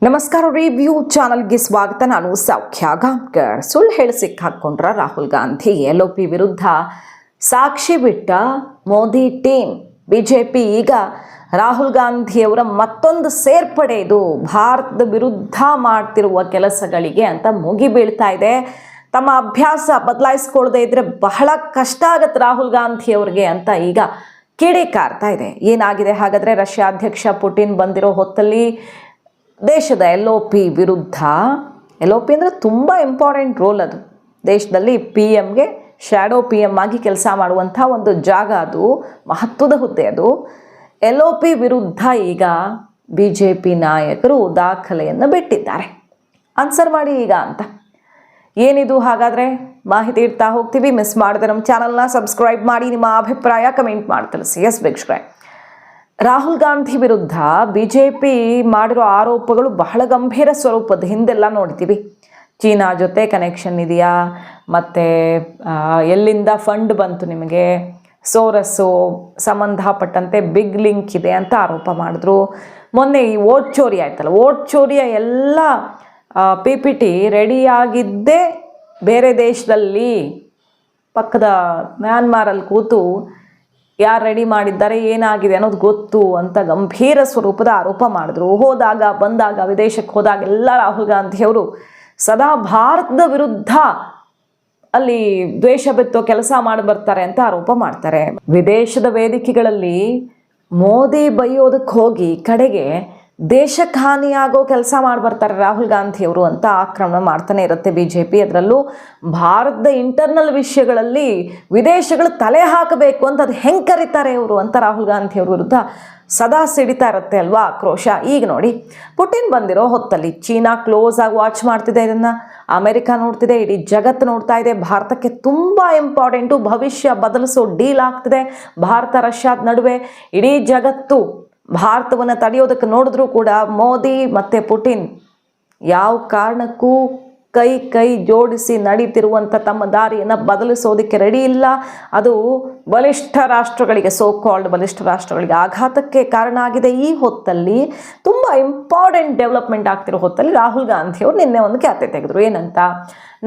ನಮಸ್ಕಾರ. ರಿವ್ಯೂ ಚಾನಲ್ಗೆ ಸ್ವಾಗತ. ನಾನು ಸೌಖ್ಯ ಗಾಂವ್ಕರ್. ಸುಳ್ಳು ಹೇಳಿ ಸಿಕ್ಕಾಕೊಂಡ್ರ ರಾಹುಲ್ ಗಾಂಧಿ. LOP ವಿರುದ್ಧ ಸಾಕ್ಷಿ ಬಿಟ್ಟ ಮೋದಿ ಟೀಮ್. ಬಿಜೆಪಿ ಈಗ ರಾಹುಲ್ ಗಾಂಧಿಯವರ ಮತ್ತೊಂದು ಸೇರ್ಪಡೆ, ಇದು ಭಾರತದ ವಿರುದ್ಧ ಮಾಡ್ತಿರುವ ಕೆಲಸಗಳಿಗೆ ಅಂತ ಮುಗಿಬೀಳ್ತಾ ಇದೆ. ತಮ್ಮ ಅಭ್ಯಾಸ ಬದಲಾಯಿಸ್ಕೊಳ್ಳದೆ ಇದ್ರೆ ಬಹಳ ಕಷ್ಟ ಆಗತ್ತೆ ರಾಹುಲ್ ಗಾಂಧಿಯವ್ರಿಗೆ ಅಂತ ಈಗ ಕಿಡಿಕಾರ್ತಾ ಇದೆ. ಏನಾಗಿದೆ ಹಾಗಾದರೆ? ರಷ್ಯಾ ಅಧ್ಯಕ್ಷ ಪುಟಿನ್ ಬಂದಿರೋ ಹೊತ್ತಲ್ಲಿ ದೇಶದ LOP ವಿರುದ್ಧ, LOP ಅಂದರೆ ತುಂಬ ಇಂಪಾರ್ಟೆಂಟ್ ರೋಲ್. ಅದು ದೇಶದಲ್ಲಿ PM-ಗೆ ಶ್ಯಾಡೋ PM ಆಗಿ ಕೆಲಸ ಮಾಡುವಂಥ ಒಂದು ಜಾಗ, ಅದು ಮಹತ್ವದ ಹುದ್ದೆ. ಅದು LOP ವಿರುದ್ಧ ಈಗ BJP ನಾಯಕರು ದಾಖಲೆಯನ್ನು ಬಿಟ್ಟಿದ್ದಾರೆ. ಆನ್ಸರ್ ಮಾಡಿ ಈಗ ಅಂತ. ಏನಿದು ಹಾಗಾದರೆ? ಮಾಹಿತಿ ಇಡ್ತಾ ಹೋಗ್ತೀವಿ. ಮಿಸ್ ಮಾಡಿದ್ರೆ ನಮ್ಮ ಚಾನಲ್ನ ಸಬ್ಸ್ಕ್ರೈಬ್ ಮಾಡಿ, ನಿಮ್ಮ ಅಭಿಪ್ರಾಯ ಕಮೆಂಟ್ ಮಾಡಿ ತಿಳಿಸಿ. ಎಸ್ ವೀಕ್ಷಕರೇ, ರಾಹುಲ್ ಗಾಂಧಿ ವಿರುದ್ಧ BJP ಮಾಡಿರೋ ಆರೋಪಗಳು ಬಹಳ ಗಂಭೀರ ಸ್ವರೂಪದ. ಹಿಂದೆಲ್ಲ ನೋಡ್ತೀವಿ, ಚೀನಾ ಜೊತೆ ಕನೆಕ್ಷನ್ ಇದೆಯಾ, ಮತ್ತು ಎಲ್ಲಿಂದ ಫಂಡ್ ಬಂತು ನಿಮಗೆ, ಸೋರಸ್ಸು ಸಂಬಂಧಪಟ್ಟಂತೆ ಬಿಗ್ ಲಿಂಕ್ ಇದೆ ಅಂತ ಆರೋಪ ಮಾಡಿದ್ರು. ಮೊನ್ನೆ ಈ ವೋಟ್ ಚೋರಿ ಆಯ್ತಲ್ಲ, ವೋಟ್ ಚೋರಿಯ ಎಲ್ಲ PPT ರೆಡಿಯಾಗಿದ್ದೇ ಬೇರೆ ದೇಶದಲ್ಲಿ, ಪಕ್ಕದ ಮ್ಯಾನ್ಮಾರಲ್ಲಿ ಕೂತು ಯಾರು ರೆಡಿ ಮಾಡಿದ್ದಾರೆ, ಏನಾಗಿದೆ ಅನ್ನೋದು ಗೊತ್ತು ಅಂತ ಗಂಭೀರ ಸ್ವರೂಪದ ಆರೋಪ ಮಾಡಿದ್ರು. ಹೋದಾಗ ಬಂದಾಗ, ವಿದೇಶಕ್ಕೆ ಹೋದಾಗ ಎಲ್ಲ ರಾಹುಲ್ ಗಾಂಧಿಯವರು ಸದಾ ಭಾರತದ ವಿರುದ್ಧ ಅಲ್ಲಿ ದ್ವೇಷ ಬೆತ್ತೋ ಕೆಲಸ ಮಾಡಿ ಬರ್ತಾರೆ ಅಂತ ಆರೋಪ ಮಾಡ್ತಾರೆ. ವಿದೇಶದ ವೇದಿಕೆಗಳಲ್ಲಿ ಮೋದಿ ಬೈಯೋದಕ್ಕೆ ಹೋಗಿ ಕಡೆಗೆ ದೇಶಕ್ಕೆ ಹಾನಿಯಾಗೋ ಕೆಲಸ ಮಾಡಿ ಬರ್ತಾರೆ ರಾಹುಲ್ ಗಾಂಧಿಯವರು ಅಂತ ಆಕ್ರಮಣ ಮಾಡ್ತಾನೆ ಇರುತ್ತೆ BJP. ಅದರಲ್ಲೂ ಭಾರತದ ಇಂಟರ್ನಲ್ ವಿಷಯಗಳಲ್ಲಿ ವಿದೇಶಗಳು ತಲೆ ಹಾಕಬೇಕು ಅಂತ ಅದು ಹೆಂಗೆ ಕರೀತಾರೆ ಇವರು ಅಂತ ರಾಹುಲ್ ಗಾಂಧಿಯವ್ರ ವಿರುದ್ಧ ಸದಾ ಸಿಡಿತಾ ಇರುತ್ತೆ ಅಲ್ವಾ ಆಕ್ರೋಶ. ಈಗ ನೋಡಿ, ಪುಟಿನ್ ಬಂದಿರೋ ಹೊತ್ತಲ್ಲಿ ಚೀನಾ ಕ್ಲೋಸ್ ಆಗಿ ವಾಚ್ ಮಾಡ್ತಿದೆ, ಇದನ್ನು ಅಮೆರಿಕ ನೋಡ್ತಿದೆ, ಇಡೀ ಜಗತ್ತು ನೋಡ್ತಾ ಇದೆ. ಭಾರತಕ್ಕೆ ತುಂಬ ಇಂಪಾರ್ಟೆಂಟು, ಭವಿಷ್ಯ ಬದಲಿಸೋ ಡೀಲ್ ಆಗ್ತಿದೆ ಭಾರತ ರಷ್ಯಾದ ನಡುವೆ. ಇಡೀ ಜಗತ್ತು ಭಾರತವನ್ನು ತಡೆಯೋದಕ್ಕೆ ನೋಡಿದ್ರೂ ಕೂಡ ಮೋದಿ ಮತ್ತು ಪುಟಿನ್ ಯಾವ ಕಾರಣಕ್ಕೂ ಕೈ ಜೋಡಿಸಿ ನಡೀತಿರುವಂಥ ತಮ್ಮ ದಾರಿಯನ್ನು ಬದಲಿಸೋದಕ್ಕೆ ರೆಡಿ ಇಲ್ಲ. ಅದು ಬಲಿಷ್ಠ ರಾಷ್ಟ್ರಗಳಿಗೆ, ಸೋ ಕಾಲ್ಡ್ ಬಲಿಷ್ಠ ರಾಷ್ಟ್ರಗಳಿಗೆ ಆಘಾತಕ್ಕೆ ಕಾರಣ ಆಗಿದೆ. ಈ ಹೊತ್ತಲ್ಲಿ ತುಂಬ ಇಂಪಾರ್ಟೆಂಟ್ ಡೆವಲಪ್ಮೆಂಟ್ ಆಗ್ತಿರೋ ಹೊತ್ತಲ್ಲಿ ರಾಹುಲ್ ಗಾಂಧಿಯವರು ನಿನ್ನೆ ಒಂದು ಖ್ಯಾತೆ ತೆಗೆದ್ರು. ಏನಂತ?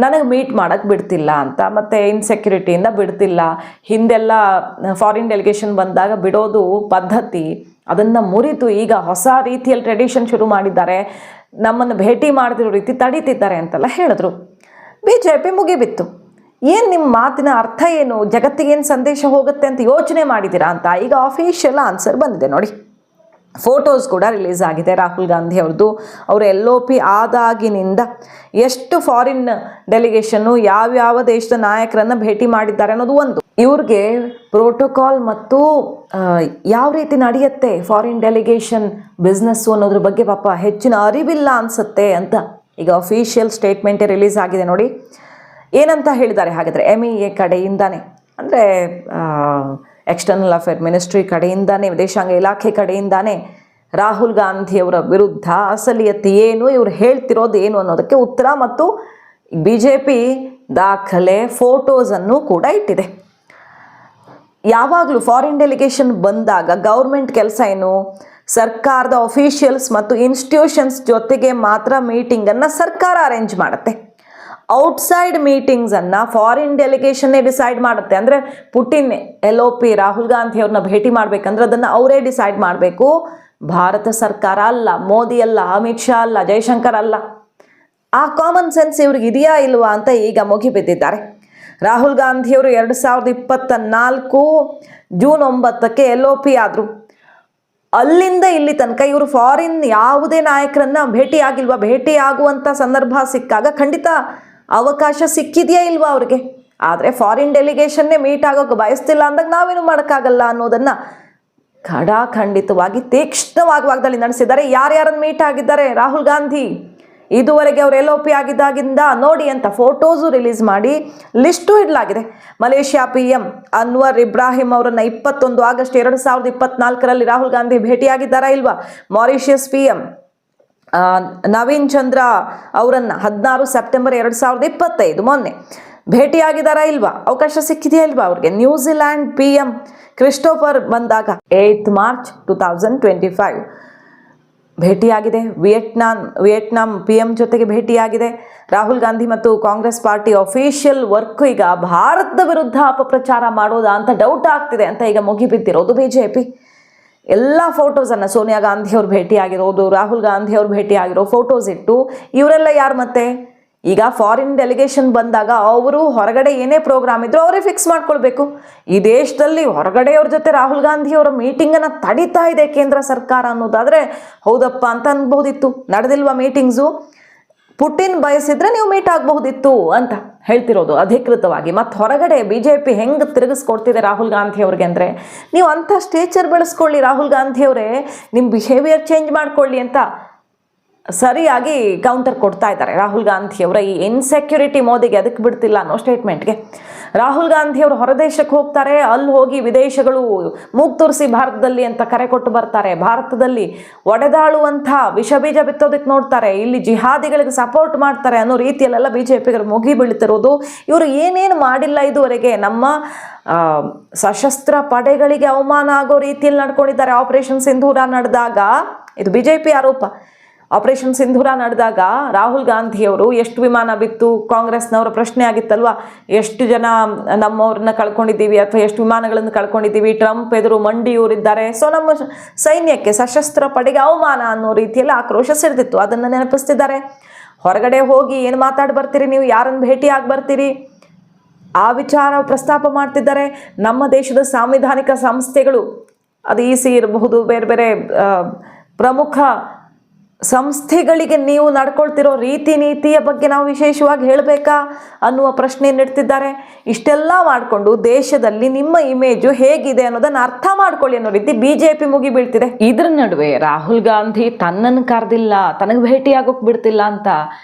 ನನಗೆ ಮೀಟ್ ಮಾಡೋಕ್ಕೆ ಬಿಡ್ತಿಲ್ಲ ಅಂತ, ಮತ್ತು ಇನ್ಸೆಕ್ಯೂರಿಟಿಯಿಂದ ಬಿಡ್ತಿಲ್ಲ. ಹಿಂದೆಲ್ಲ ಫಾರಿನ್ ಡೆಲಿಗೇಷನ್ ಬಂದಾಗ ಬಿಡೋದು ಪದ್ಧತಿ, ಅದನ್ನು ಮುರಿದು ಈಗ ಹೊಸ ರೀತಿಯಲ್ಲಿ ಟ್ರೆಡಿಷನ್ ಶುರು ಮಾಡಿದ್ದಾರೆ. ನಮ್ಮನ್ನು ಭೇಟಿ ಮಾಡ್ತಿರೋ ರೀತಿ ತಡೀತಿದ್ದಾರೆ ಅಂತೆಲ್ಲ ಹೇಳಿದ್ರು. BJP ಮುಗಿಬಿತ್ತು. ಏನು ನಿಮ್ಮ ಮಾತಿನ ಅರ್ಥ ಏನು, ಜಗತ್ತಿಗೇನು ಸಂದೇಶ ಹೋಗುತ್ತೆ ಅಂತ ಯೋಚನೆ ಮಾಡಿದ್ದೀರಾ ಅಂತ ಈಗ ಅಫಿಷಿಯಲ್ ಆನ್ಸರ್ ಬಂದಿದೆ ನೋಡಿ. ಫೋಟೋಸ್ ಕೂಡ ರಿಲೀಸ್ ಆಗಿದೆ ರಾಹುಲ್ ಗಾಂಧಿ ಅವ್ರದ್ದು. ಅವರು LOP ಆದಾಗಿನಿಂದ ಎಷ್ಟು ಫಾರಿನ್ ಡೆಲಿಗೇಷನ್ನು, ಯಾವ್ಯಾವ ದೇಶದ ನಾಯಕರನ್ನು ಭೇಟಿ ಮಾಡಿದ್ದಾರೆ ಅನ್ನೋದು ಒಂದು. ಇವ್ರಿಗೆ ಪ್ರೋಟೋಕಾಲ್ ಮತ್ತು ಯಾವ ರೀತಿ ನಡೆಯುತ್ತೆ ಫಾರಿನ್ ಡೆಲಿಗೇಷನ್ ಬಿಸ್ನೆಸ್ಸು ಅನ್ನೋದ್ರ ಬಗ್ಗೆ ಪಾಪ ಹೆಚ್ಚಿನ ಅರಿವಿಲ್ಲ ಅನಿಸುತ್ತೆ ಅಂತ ಈಗ ಅಫಿಷಿಯಲ್ ಸ್ಟೇಟ್ಮೆಂಟೇ ರಿಲೀಸ್ ಆಗಿದೆ ನೋಡಿ. ಏನಂತ ಹೇಳಿದ್ದಾರೆ ಹಾಗಾದರೆ? MEA ಕಡೆಯಿಂದಾನೆ, ಅಂದರೆ ಎಕ್ಸ್ಟರ್ನಲ್ ಅಫೇರ್ ಮಿನಿಸ್ಟ್ರಿ ಕಡೆಯಿಂದಾನೆ, ವಿದೇಶಾಂಗ ಇಲಾಖೆ ಕಡೆಯಿಂದಾನೆ ರಾಹುಲ್ ಗಾಂಧಿಯವರ ವಿರುದ್ಧ ಅಸಲಿಯತ್ತೆ ಏನು, ಇವರು ಹೇಳ್ತಿರೋದು ಏನು ಅನ್ನೋದಕ್ಕೆ ಉತ್ತರ ಮತ್ತು BJP ದಾಖಲೆ ಫೋಟೋಸನ್ನು ಕೂಡ ಇಟ್ಟಿದೆ. ಯಾವಾಗಲೂ ಫಾರಿನ್ ಡೆಲಿಗೇಷನ್ ಬಂದಾಗ ಗೌರ್ಮೆಂಟ್ ಕೆಲಸ ಏನು? ಸರ್ಕಾರದ ಅಫಿಷಿಯಲ್ಸ್ ಮತ್ತು ಇನ್ಸ್ಟಿಟ್ಯೂಷನ್ಸ್ ಜೊತೆಗೆ ಮಾತ್ರ ಮೀಟಿಂಗನ್ನು ಸರ್ಕಾರ ಅರೇಂಜ್ ಮಾಡುತ್ತೆ. ಔಟ್ಸೈಡ್ ಮೀಟಿಂಗ್ಸನ್ನು ಫಾರಿನ್ ಡೆಲಿಗೇಷನ್ನೇ ಡಿಸೈಡ್ ಮಾಡುತ್ತೆ. ಅಂದರೆ ಪುಟಿನ್ LOP ರಾಹುಲ್ ಗಾಂಧಿ ಅವ್ರನ್ನ ಭೇಟಿ ಮಾಡಬೇಕಂದ್ರೆ ಅದನ್ನು ಅವರೇ ಡಿಸೈಡ್ ಮಾಡಬೇಕು, ಭಾರತ ಸರ್ಕಾರ ಅಲ್ಲ, ಮೋದಿ ಅಲ್ಲ, ಅಮಿತ್ ಶಾ ಅಲ್ಲ, ಜೈಶಂಕರ್ ಅಲ್ಲ. ಆ ಕಾಮನ್ ಸೆನ್ಸ್ ಇವ್ರಿಗೆ ಇದೆಯಾ ಇಲ್ವಾ ಅಂತ ಈಗ ಮುಗಿಬಿದ್ದಿದ್ದಾರೆ. ರಾಹುಲ್ ಗಾಂಧಿಯವರು 2024 ಜೂನ್ 9ಕ್ಕೆ LOP ಆದರು. ಅಲ್ಲಿಂದ ಇಲ್ಲಿ ತನಕ ಇವರು ಫಾರಿನ್ ಯಾವುದೇ ನಾಯಕರನ್ನ ಭೇಟಿ ಆಗಿಲ್ವಾ? ಭೇಟಿ ಆಗುವಂಥ ಸಂದರ್ಭ ಸಿಕ್ಕಾಗ ಖಂಡಿತ ಅವಕಾಶ ಸಿಕ್ಕಿದೆಯಾ ಇಲ್ವಾ ಅವ್ರಿಗೆ? ಆದರೆ ಫಾರಿನ್ ಡೆಲಿಗೇಷನ್ನೇ ಮೀಟ್ ಆಗೋಕ್ಕೆ ಬಯಸ್ತಿಲ್ಲ ಅಂದಾಗ ನಾವೇನು ಮಾಡೋಕ್ಕಾಗಲ್ಲ ಅನ್ನೋದನ್ನು ಖಂಡಿತವಾಗಿ ತೀಕ್ಷ್ಣವಾಗಿ ವಾಗ್ದಾಳಿ ನಡೆಸಿದ್ದಾರೆ. ಯಾರ್ಯಾರನ್ನು ಮೀಟ್ ಆಗಿದ್ದಾರೆ ರಾಹುಲ್ ಗಾಂಧಿ ಇದುವರೆಗೆ ಅವರು LOP ಆಗಿದ್ದಾಗಿಂದ ನೋಡಿ ಅಂತ ಫೋಟೋಸು ರಿಲೀಸ್ ಮಾಡಿ ಲಿಸ್ಟು ಇಡಲಾಗಿದೆ. ಮಲೇಷ್ಯಾ PM ಅನ್ವರ್ ಇಬ್ರಾಹಿಂ ಅವರನ್ನು 21 ಆಗಸ್ಟ್ 2024ರಲ್ಲಿ ರಾಹುಲ್ ಗಾಂಧಿ ಭೇಟಿಯಾಗಿದ್ದಾರಾ ಇಲ್ವಾ? ಮಾರಿಷಿಯಸ್ PM ನವೀನ್ ಚಂದ್ರ ಅವರನ್ನು 16 ಸೆಪ್ಟೆಂಬರ್ 2025 ಮೊನ್ನೆ ಭೇಟಿಯಾಗಿದ್ದಾರಾ ಇಲ್ವಾ? ಅವಕಾಶ ಸಿಕ್ಕಿದೆಯಾ ಇಲ್ವಾ ಅವ್ರಿಗೆ? ನ್ಯೂಜಿಲ್ಯಾಂಡ್ PM ಕ್ರಿಸ್ಟೋಫರ್ ಬಂದಾಗ 8 ಮಾರ್ಚ್ 2025 ಭೇಟಿಯಾಗಿದೆ. ವಿಯೆಟ್ನಾಂ PM ಜೊತೆಗೆ ಭೇಟಿಯಾಗಿದೆ. ರಾಹುಲ್ ಗಾಂಧಿ ಮತ್ತು ಕಾಂಗ್ರೆಸ್ ಪಾರ್ಟಿ ಅಫಿಷಿಯಲ್ ವರ್ಕ್ ಈಗ ಭಾರತದ ವಿರುದ್ಧ ಅಪಪ್ರಚಾರ ಮಾಡೋದಾ ಅಂತ ಡೌಟ್ ಆಗ್ತಿದೆ ಅಂತ ಈಗ ಮುಗಿಬಿದ್ದಿರೋದು BJP. ಎಲ್ಲ ಫೋಟೋಸನ್ನು ಸೋನಿಯಾ ಗಾಂಧಿ ಅವ್ರು ಭೇಟಿಯಾಗಿರೋದು, ರಾಹುಲ್ ಗಾಂಧಿ ಅವ್ರು ಭೇಟಿಯಾಗಿರೋ ಫೋಟೋಸ್ ಇಟ್ಟು ಇವರೆಲ್ಲ ಯಾರು ಮತ್ತೆ ಈಗ ಫಾರಿನ್ ಡೆಲಿಗೇಷನ್ ಬಂದಾಗ ಅವರು ಹೊರಗಡೆ ಏನೇ ಪ್ರೋಗ್ರಾಮ್ ಇದ್ರು ಅವರೇ ಫಿಕ್ಸ್ ಮಾಡ್ಕೊಳ್ಬೇಕು. ಈ ದೇಶದಲ್ಲಿ ಹೊರಗಡೆಯವ್ರ ಜೊತೆ ರಾಹುಲ್ ಗಾಂಧಿ ಅವರ ಮೀಟಿಂಗನ್ನು ತಡೀತಾ ಇದೆ ಕೇಂದ್ರ ಸರ್ಕಾರ ಅನ್ನೋದಾದರೆ ಹೌದಪ್ಪ ಅಂತ ಅನ್ಬೋದಿತ್ತು. ನಡೆದಿಲ್ವಾ ಮೀಟಿಂಗ್ಸು? ಪುಟಿನ್ ಬಯಸಿದ್ರೆ ನೀವು ಮೀಟ್ ಆಗಬಹುದಿತ್ತು ಅಂತ ಹೇಳ್ತಿರೋದು ಅಧಿಕೃತವಾಗಿ. ಮತ್ತು ಹೊರಗಡೆ BJP ಹೆಂಗೆ ತಿರುಗಿಸ್ಕೊಡ್ತಿದೆ ರಾಹುಲ್ ಗಾಂಧಿ ಅವ್ರಿಗೆ ಅಂದರೆ, ನೀವು ಅಂಥ ಸ್ಟೇಚರ್ ಬೆಳೆಸ್ಕೊಳ್ಳಿ ರಾಹುಲ್ ಗಾಂಧಿ ಅವರೇ, ನಿಮ್ಮ ಬಿಹೇವಿಯರ್ ಚೇಂಜ್ ಮಾಡ್ಕೊಳ್ಳಿ ಅಂತ ಸರಿಯಾಗಿ ಕೌಂಟರ್ ಕೊಡ್ತಾ ಇದ್ದಾರೆ ರಾಹುಲ್ ಗಾಂಧಿ ಅವರ ಈ ಇನ್ಸೆಕ್ಯೂರಿಟಿ ಮೋದಿಗೆ ಅದಕ್ಕೆ ಬಿಡ್ತಿಲ್ಲ ಅನ್ನೋ ಸ್ಟೇಟ್ಮೆಂಟ್ಗೆ. ರಾಹುಲ್ ಗಾಂಧಿ ಅವರು ಹೊರದೇಶಕ್ಕೆ ಹೋಗ್ತಾರೆ, ಅಲ್ಲಿ ಹೋಗಿ ವಿದೇಶಗಳು ಮೂಗು ತೋರಿಸಿ ಭಾರತದಲ್ಲಿ ಅಂತ ಕರೆ ಕೊಟ್ಟು ಬರ್ತಾರೆ. ಭಾರತದಲ್ಲಿ ಒಡೆದಾಳುವಂಥ ವಿಷಬೀಜ ಬಿತ್ತೋದಕ್ಕೆ ನೋಡ್ತಾರೆ, ಇಲ್ಲಿ ಜಿಹಾದಿಗಳಿಗೆ ಸಪೋರ್ಟ್ ಮಾಡ್ತಾರೆ ಅನ್ನೋ ರೀತಿಯಲ್ಲೆಲ್ಲ BJPಗರು ಮುಗಿ ಬೀಳ್ತಿರೋದು. ಇವರು ಏನೇನು ಮಾಡಿಲ್ಲ ಇದುವರೆಗೆ, ನಮ್ಮ ಸಶಸ್ತ್ರ ಪಡೆಗಳಿಗೆ ಅವಮಾನ ಆಗೋ ರೀತಿಯಲ್ಲಿ ನಡ್ಕೊಂಡಿದ್ದಾರೆ. ಆಪರೇಷನ್ ಸಿಂಧೂರ ನಡೆದಾಗ, ಇದು BJP ಆರೋಪ, ಆಪರೇಷನ್ ಸಿಂಧೂರ ನಡೆದಾಗ ರಾಹುಲ್ ಗಾಂಧಿಯವರು ಎಷ್ಟು ವಿಮಾನ ಬಿತ್ತು, ಕಾಂಗ್ರೆಸ್ನವರ ಪ್ರಶ್ನೆ ಆಗಿತ್ತಲ್ವ, ಎಷ್ಟು ಜನ ನಮ್ಮವ್ರನ್ನ ಕಳ್ಕೊಂಡಿದ್ದೀವಿ ಅಥವಾ ಎಷ್ಟು ವಿಮಾನಗಳನ್ನು ಕಳ್ಕೊಂಡಿದ್ದೀವಿ, ಟ್ರಂಪ್ ಎದುರು ಮಂಡಿಯೂರಿದ್ದಾರೆ. ಸೊ ನಮ್ಮ ಸೈನ್ಯಕ್ಕೆ, ಸಶಸ್ತ್ರ ಪಡೆಗೆ ಅವಮಾನ ಅನ್ನೋ ರೀತಿಯಲ್ಲಿ ಆಕ್ರೋಶ ಸಿಡ್ದಿತ್ತು. ಅದನ್ನು ನೆನಪಿಸ್ತಿದ್ದಾರೆ. ಹೊರಗಡೆ ಹೋಗಿ ಏನು ಮಾತಾಡಿ ಬರ್ತೀರಿ ನೀವು, ಯಾರನ್ನು ಭೇಟಿ ಆಗಿ ಬರ್ತೀರಿ, ಆ ವಿಚಾರ ಪ್ರಸ್ತಾಪ ಮಾಡ್ತಿದ್ದಾರೆ. ನಮ್ಮ ದೇಶದ ಸಾಂವಿಧಾನಿಕ ಸಂಸ್ಥೆಗಳು, ಅದು EC ಇರಬಹುದು, ಬೇರೆ ಬೇರೆ ಪ್ರಮುಖ ಸಂಸ್ಥೆಗಳಿಗೆ ನೀವು ನಡ್ಕೊಳ್ತಿರೋ ರೀತಿ ನೀತಿಯ ಬಗ್ಗೆ ನಾವು ವಿಶೇಷವಾಗಿ ಹೇಳಬೇಕಾ ಅನ್ನುವ ಪ್ರಶ್ನೆಯನ್ನು ಇಡ್ತಿದ್ದಾರೆ. ಇಷ್ಟೆಲ್ಲ ಮಾಡಿಕೊಂಡು ದೇಶದಲ್ಲಿ ನಿಮ್ಮ ಇಮೇಜು ಹೇಗಿದೆ ಅನ್ನೋದನ್ನು ಅರ್ಥ ಮಾಡ್ಕೊಳ್ಳಿ ಅನ್ನೋ ರೀತಿ BJP ಮುಗಿ ಬೀಳ್ತಿದೆ. ಇದ್ರ ನಡುವೆ ರಾಹುಲ್ ಗಾಂಧಿ ತನ್ನನ್ನು ಕರೆದಿಲ್ಲ, ತನಗೆ ಭೇಟಿಯಾಗೋಕೆ ಬಿಡ್ತಿಲ್ಲ ಅಂತ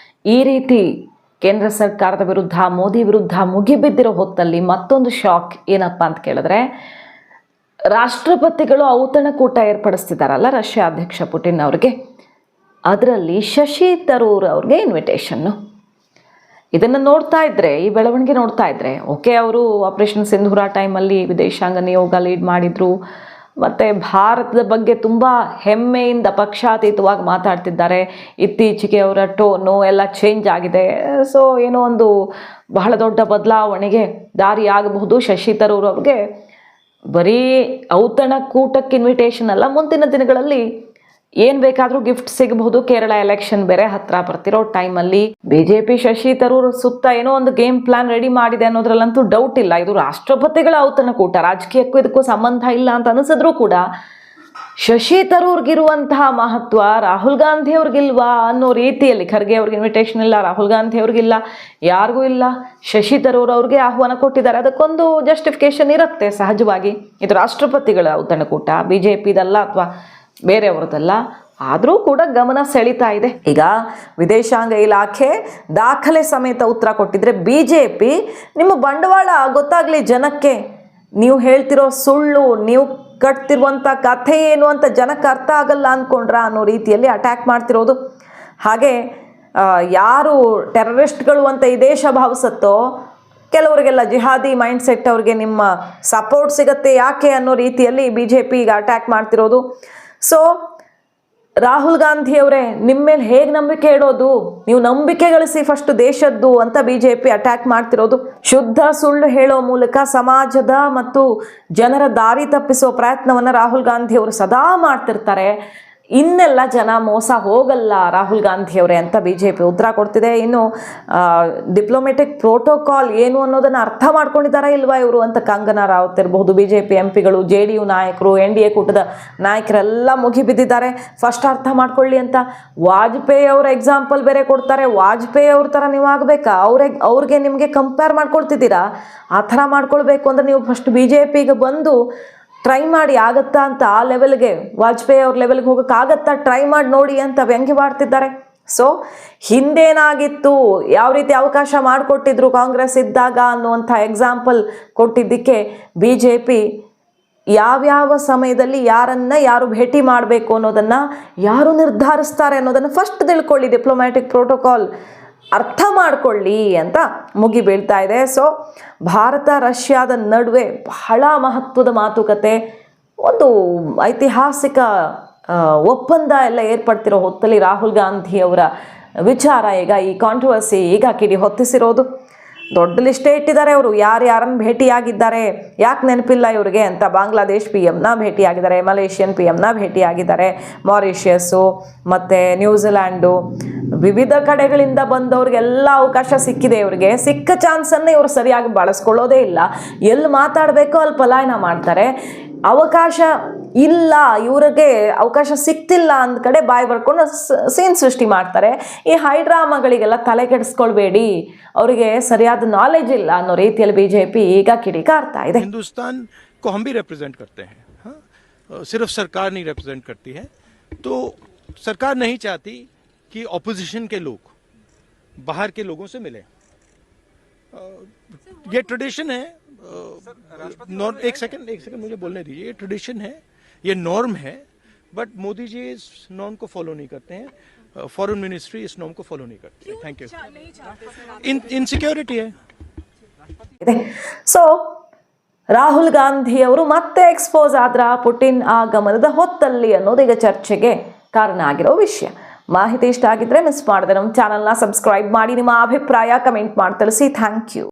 ಈ ರೀತಿ ಕೇಂದ್ರ ಸರ್ಕಾರದ ವಿರುದ್ಧ, ಮೋದಿ ವಿರುದ್ಧ ಮುಗಿಬಿದ್ದಿರೋ ಹೊತ್ತಲ್ಲಿ ಮತ್ತೊಂದು ಶಾಕ್ ಏನಪ್ಪ ಅಂತ ಕೇಳಿದ್ರೆ, ರಾಷ್ಟ್ರಪತಿಗಳು ಔತಣಕೂಟ ಏರ್ಪಡಿಸ್ತಿದ್ದಾರಲ್ಲ ರಷ್ಯಾ ಅಧ್ಯಕ್ಷ ಪುಟಿನ್ ಅವ್ರಿಗೆ, ಅದರಲ್ಲಿ ಶಶಿ ತರೂರ್ ಅವ್ರಿಗೆ ಇನ್ವಿಟೇಷನ್ನು. ಇದನ್ನು ನೋಡ್ತಾ ಇದ್ದರೆ, ಈ ಬೆಳವಣಿಗೆ ನೋಡ್ತಾ ಇದ್ದರೆ, ಓಕೆ ಅವರು ಆಪರೇಷನ್ ಸಿಂಧೂರ ಟೈಮಲ್ಲಿ ವಿದೇಶಾಂಗ ನಿಯೋಗ ಲೀಡ್ ಮಾಡಿದರು, ಮತ್ತು ಭಾರತದ ಬಗ್ಗೆ ತುಂಬ ಹೆಮ್ಮೆಯಿಂದ ಪಕ್ಷಾತೀತವಾಗಿ ಮಾತಾಡ್ತಿದ್ದಾರೆ. ಇತ್ತೀಚೆಗೆ ಅವರ ಟೋನು ಎಲ್ಲ ಚೇಂಜ್ ಆಗಿದೆ. ಸೊ ಏನೋ ಒಂದು ಬಹಳ ದೊಡ್ಡ ಬದಲಾವಣೆಗೆ ದಾರಿ ಆಗಬಹುದು. ಶಶಿ ತರೂರ್ ಅವ್ರಿಗೆ ಬರೀ ಔತಣಕೂಟಕ್ಕೆ ಇನ್ವಿಟೇಷನ್ ಅಲ್ಲ, ಮುಂದಿನ ದಿನಗಳಲ್ಲಿ ಏನು ಬೇಕಾದರೂ ಗಿಫ್ಟ್ ಸಿಗಬಹುದು. ಕೇರಳ ಎಲೆಕ್ಷನ್ ಬೇರೆ ಹತ್ತಿರ ಬರ್ತಿರೋ ಟೈಮಲ್ಲಿ BJP ಶಶಿ ತರೂರ್ ಸುತ್ತ ಏನೋ ಒಂದು ಗೇಮ್ ಪ್ಲಾನ್ ರೆಡಿ ಮಾಡಿದೆ ಅನ್ನೋದ್ರಲ್ಲಂತೂ ಡೌಟ್ ಇಲ್ಲ. ಇದು ರಾಷ್ಟ್ರಪತಿಗಳ ಔತಣಕೂಟ, ರಾಜಕೀಯಕ್ಕೂ ಇದಕ್ಕೂ ಸಂಬಂಧ ಇಲ್ಲ ಅಂತ ಅನಿಸಿದ್ರು ಕೂಡ ಶಶಿ ತರೂರ್ಗಿರುವಂತಹ ಮಹತ್ವ ರಾಹುಲ್ ಗಾಂಧಿ ಅವ್ರಿಗಿಲ್ವಾ ಅನ್ನೋ ರೀತಿಯಲ್ಲಿ, ಖರ್ಗೆ ಅವ್ರಿಗೆ ಇನ್ವಿಟೇಷನ್ ಇಲ್ಲ, ರಾಹುಲ್ ಗಾಂಧಿ ಅವ್ರಿಗಿಲ್ಲ, ಯಾರಿಗೂ ಇಲ್ಲ, ಶಶಿ ತರೂರ್ ಅವ್ರಿಗೆ ಆಹ್ವಾನ ಕೊಟ್ಟಿದ್ದಾರೆ. ಅದಕ್ಕೊಂದು ಜಸ್ಟಿಫಿಕೇಶನ್ ಇರುತ್ತೆ ಸಹಜವಾಗಿ. ಇದು ರಾಷ್ಟ್ರಪತಿಗಳ ಔತಣಕೂಟ, BJPದಲ್ಲ ಅಥವಾ ಬೇರೆಯವ್ರದ್ದಲ್ಲ, ಆದರೂ ಕೂಡ ಗಮನ ಸೆಳೀತಾ ಇದೆ. ಈಗ ವಿದೇಶಾಂಗ ಇಲಾಖೆ ದಾಖಲೆ ಸಮೇತ ಉತ್ತರ ಕೊಟ್ಟಿದ್ರೆ BJP ನಿಮ್ಮ ಬಂಡವಾಳ ಗೊತ್ತಾಗಲಿ ಜನಕ್ಕೆ, ನೀವು ಹೇಳ್ತಿರೋ ಸುಳ್ಳು, ನೀವು ಕಟ್ತಿರುವಂಥ ಕಥೆ ಏನು ಅಂತ ಜನಕ್ಕೆ ಅರ್ಥ ಆಗಲ್ಲ ಅಂದ್ಕೊಂಡ್ರ ಅನ್ನೋ ರೀತಿಯಲ್ಲಿ ಅಟ್ಯಾಕ್ ಮಾಡ್ತಿರೋದು. ಹಾಗೆ ಯಾರು ಟೆರರಿಸ್ಟ್ಗಳು ಅಂತ ಈ ದೇಶ ಭಾವಿಸುತ್ತೋ ಕೆಲವರಿಗೆಲ್ಲ ಜಿಹಾದಿ ಮೈಂಡ್ ಸೆಟ್ ಅವ್ರಿಗೆ ನಿಮ್ಮ ಸಪೋರ್ಟ್ ಸಿಗತ್ತೆ ಯಾಕೆ ಅನ್ನೋ ರೀತಿಯಲ್ಲಿ BJP ಈಗ ಅಟ್ಯಾಕ್ ಮಾಡ್ತಿರೋದು. ಸೊ ರಾಹುಲ್ ಗಾಂಧಿ ಅವರೇ, ನಿಮ್ಮ ಮೇಲೆ ಹೇಗೆ ನಂಬಿಕೆ ಇಡೋದು, ನೀವು ನಂಬಿಕೆ ಗಳಿಸಿ ಫಸ್ಟ್ ದೇಶದ್ದು ಅಂತ BJP ಅಟ್ಯಾಕ್ ಮಾಡ್ತಿರೋದು. ಶುದ್ಧ ಸುಳ್ಳು ಹೇಳೋ ಮೂಲಕ ಸಮಾಜದ ಮತ್ತು ಜನರ ದಾರಿ ತಪ್ಪಿಸೋ ಪ್ರಯತ್ನವನ್ನು ರಾಹುಲ್ ಗಾಂಧಿ ಅವರು ಸದಾ ಮಾಡ್ತಿರ್ತಾರೆ. ಇನ್ನೆಲ್ಲ ಜನ ಮೋಸ ಹೋಗಲ್ಲ ರಾಹುಲ್ ಗಾಂಧಿ ಅವರೇ ಅಂತ BJP ಉತ್ತರ ಕೊಡ್ತಿದೆ. ಇನ್ನು ಡಿಪ್ಲೊಮೆಟಿಕ್ ಪ್ರೋಟೋಕಾಲ್ ಏನು ಅನ್ನೋದನ್ನು ಅರ್ಥ ಮಾಡ್ಕೊಂಡಿದ್ದಾರಾ ಇಲ್ವಾ ಇವರು ಅಂತ ಕಂಗನಾ ರಾವತ್ ಇರಬಹುದು, BJP MPಗಳು, JDU ನಾಯಕರು, NDA ಕೂಟದ ನಾಯಕರೆಲ್ಲ ಮುಗಿಬಿದ್ದಿದ್ದಾರೆ ಫಸ್ಟ್ ಅರ್ಥ ಮಾಡ್ಕೊಳ್ಳಿ ಅಂತ. ವಾಜಪೇಯಿ ಅವರ ಎಕ್ಸಾಂಪಲ್ ಬೇರೆ ಕೊಡ್ತಾರೆ. ವಾಜಪೇಯಿ ಅವ್ರ ಥರ ನೀವು ಆಗಬೇಕಾ, ಅವ್ರಿಗೆ ನಿಮಗೆ ಕಂಪೇರ್ ಮಾಡ್ಕೊಳ್ತಿದ್ದೀರಾ? ಆ ಥರ ಮಾಡ್ಕೊಳ್ಬೇಕು ಅಂದರೆ ನೀವು ಫಸ್ಟ್ BJPಗೆ ಬಂದು ಟ್ರೈ ಮಾಡಿ ಆಗತ್ತಾ ಅಂತ, ಆ ಲೆವೆಲ್ಗೆ ವಾಜಪೇಯಿ ಅವ್ರ ಲೆವೆಲ್ಗೆ ಹೋಗೋಕ್ಕಾಗತ್ತಾ ಟ್ರೈ ಮಾಡಿ ನೋಡಿ ಅಂತ ವ್ಯಂಗ್ಯವಾಡ್ತಿದ್ದಾರೆ. ಸೊ ಹಿಂದೇನಾಗಿತ್ತು, ಯಾವ ರೀತಿ ಅವಕಾಶ ಮಾಡಿಕೊಟ್ಟಿದ್ರು ಕಾಂಗ್ರೆಸ್ ಇದ್ದಾಗ ಅನ್ನುವಂಥ ಎಕ್ಸಾಂಪಲ್ ಕೊಟ್ಟಿದ್ದಕ್ಕೆ BJP ಯಾವ್ಯಾವ ಸಮಯದಲ್ಲಿ ಯಾರು ಭೇಟಿ ಮಾಡಬೇಕು ಅನ್ನೋದನ್ನು ಯಾರು ನಿರ್ಧರಿಸ್ತಾರೆ ಅನ್ನೋದನ್ನು ಫಸ್ಟ್ ತಿಳ್ಕೊಳ್ಳಿ, ಡಿಪ್ಲೊಮ್ಯಾಟಿಕ್ ಪ್ರೋಟೋಕಾಲ್ ಅರ್ಥ ಮಾಡಿಕೊಳ್ಳಿ ಅಂತ ಮುಗಿ ಬೀಳ್ತಾ ಇದೆ. ಸೊ ಭಾರತ ರಷ್ಯಾದ ನಡುವೆ ಬಹಳ ಮಹತ್ವದ ಮಾತುಕತೆ, ಒಂದು ಐತಿಹಾಸಿಕ ಒಪ್ಪಂದ ಎಲ್ಲ ಏರ್ಪಡ್ತಿರೋ ಹೊತ್ತಲ್ಲಿ ರಾಹುಲ್ ಗಾಂಧಿ ಅವರ ವಿಚಾರ ಈಗ ಈ ಕಾಂಟ್ರವರ್ಸಿ ಈಗ ಕಿಡಿ ಹೊತ್ತಿಸಿರೋದು. ದೊಡ್ಡ ಲಿಸ್ಟೇ ಇಟ್ಟಿದ್ದಾರೆ ಅವರು, ಯಾರ್ಯಾರನ್ನು ಭೇಟಿಯಾಗಿದ್ದಾರೆ, ಯಾಕೆ ನೆನಪಿಲ್ಲ ಇವ್ರಿಗೆ ಅಂತ. ಬಾಂಗ್ಲಾದೇಶ್ PM-ನ ಭೇಟಿಯಾಗಿದ್ದಾರೆ, ಮಲೇಷಿಯನ್ PM-ನ ಭೇಟಿಯಾಗಿದ್ದಾರೆ, ಮಾರಿಷಿಯಸ್ಸು ಮತ್ತು ನ್ಯೂಜಿಲ್ಯಾಂಡು, ವಿವಿಧ ಕಡೆಗಳಿಂದ ಬಂದವ್ರಿಗೆಲ್ಲ ಅವಕಾಶ ಸಿಕ್ಕಿದೆ ಇವ್ರಿಗೆ. ಸಿಕ್ಕ ಚಾನ್ಸನ್ನೇ ಇವರು ಸರಿಯಾಗಿ ಬಳಸ್ಕೊಳ್ಳೋದೇ ಇಲ್ಲ. ಎಲ್ಲಿ ಮಾತಾಡಬೇಕೋ ಅಲ್ಲಿ ಪಲಾಯನ ಮಾಡ್ತಾರೆ. ಅವಕಾಶ ಇಲ್ಲ, ಇವ್ರಿಗೆ ಅವಕಾಶ ಸಿಗ್ತಿಲ್ಲ ಅಂದ ಕಡೆ ಬಾಯಿ ಬರ್ಕೊಂಡು ಸೀನ್ ಸೃಷ್ಟಿ ಮಾಡ್ತಾರೆ. ಈ ಹೈಡ್ರಾಮಾಗಳಿಗೆಲ್ಲ ತಲೆ ಕೆಡಿಸ್ಕೊಳ್ಬೇಡಿ, ಅವರಿಗೆ ಸರಿಯಾದ ನಾಲೆಜ್ ಇಲ್ಲ ಅನ್ನೋ ರೀತಿಯಲ್ಲಿ ಬಿಜೆಪಿ ಈಗ ಕಿಡಿಕಾರ್ತಾ ಇದೆ. हिंदुस्तान को हम भी रिप्रेजेंट करते हैं, हाँ? सिर्फ सरकार नहीं रिप्रेजेंट करती है, तो सरकार नहीं चाहती कि ऑपोजिशन के लोग बाहर के लोगों से मिले. ये ट्रेडिशन है. एक सेकंड मुझे बोलने दीजिए. ये ट्रेडिशन है, ये नॉर्म है, बट मोदी जी इस नॉर्म को फॉलो नहीं करते हैं. फॉरेन मिनिस्ट्री इस नॉर्म को फॉलो नहीं करती है. Thank you. इनसिक्योरिटी है. ಸೊ ರಾಹುಲ್ ಗಾಂಧಿ ಅವರು ಮತ್ತೆ ಎಕ್ಸ್ಪೋಸ್ ಆದ್ರ ಪುಟಿನ್ ಆಗಮನದ ಹೊತ್ತಲ್ಲಿ ಅನ್ನೋದು ಈಗ ಚರ್ಚೆಗೆ ಕಾರಣ ಆಗಿರೋ ವಿಷಯ. ಮಾಹಿತಿ ಇಷ್ಟ ಆಗಿದ್ರೆ ಮಿಸ್ ಮಾಡದೆ ನಮ್ಮ ಚಾನಲ್ನ ಸಬ್ಸ್ಕ್ರೈಬ್ ಮಾಡಿ, ನಿಮ್ಮ ಅಭಿಪ್ರಾಯ ಕಮೆಂಟ್ ಮಾಡಿ ತಿಳಿಸಿ. Thank you.